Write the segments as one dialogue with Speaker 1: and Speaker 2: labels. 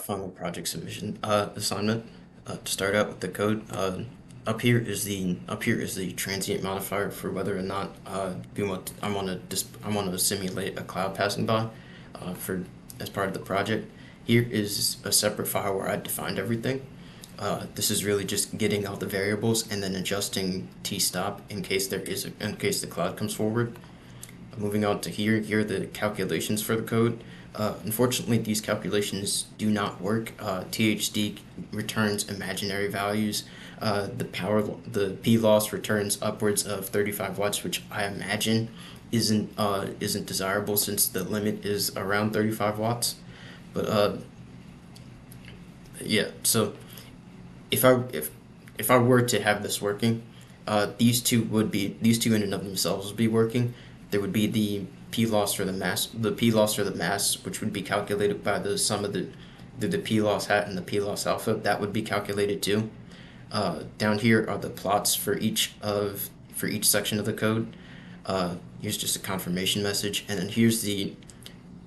Speaker 1: final project submission assignment. To start out with the code, up here is the transient modifier for whether or not I want to simulate a cloud passing by for as part of the project. Here is a separate file where I defined everything. This is really just getting all the variables and then adjusting t-stop in case in case the cloud comes forward. Moving on to here are the calculations for the code. Unfortunately, these calculations do not work. THD returns imaginary values. The P loss returns upwards of 35 watts, which I imagine isn't desirable since the limit is around 35 watts. But yeah, so if I were to have this working, these two in and of themselves would be working. There would be the P loss for the mass, which would be calculated by the sum of the P loss hat and the P loss alpha. That would be calculated too. Down here are the plots for each section of the code. Here's just a confirmation message, and then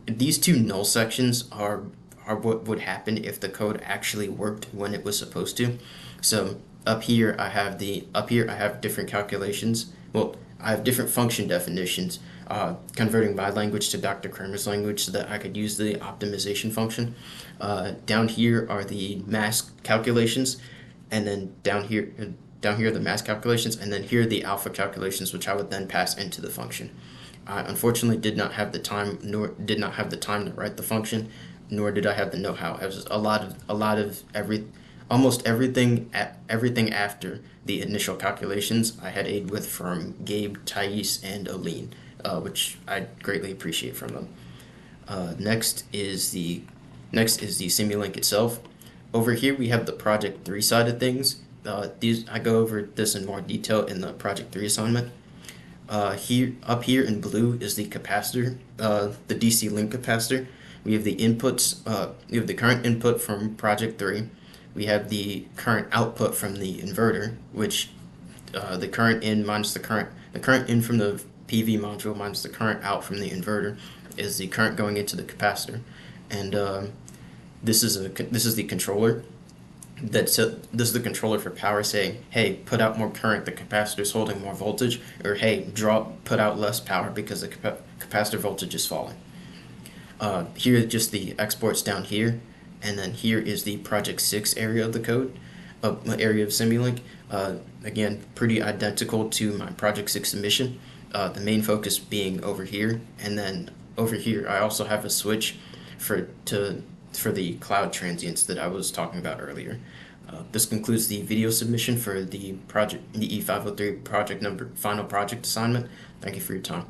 Speaker 1: these two null sections are what would happen if the code actually worked when it was supposed to. So up here I have different calculations. Well, I have different function definitions, converting my language to Dr. Kramer's language so that I could use the optimization function. Down here are the mass calculations, and then down here are the mass calculations, and then here are the alpha calculations, which I would then pass into the function. I unfortunately did not have the time to write the function, nor did I have the know-how. It was almost everything after the initial calculations I had aid with from Gabe, Thais, and Aline, which I greatly appreciate from them. Next is the Simulink itself. Over here we have the Project 3 side of things. I go over this in more detail in the Project 3 assignment. Up here in blue is the capacitor, the DC link capacitor. We have the inputs. We have the current input from Project 3. We have the current output from the inverter, which the current in minus the current in from the PV module minus the current out from the inverter is the current going into the capacitor, and this is the controller. This is the controller for power saying, hey, put out more current, the capacitor is holding more voltage, or hey, put out less power because the capacitor voltage is falling. Here are just the exports down here, and then here is the Project 6 area of the code, area of Simulink. Again, pretty identical to my Project 6 submission. The main focus being over here, and then over here I also have a switch for the cloud transients that I was talking about earlier. This concludes the video submission for the E503 final project assignment. Thank you for your time.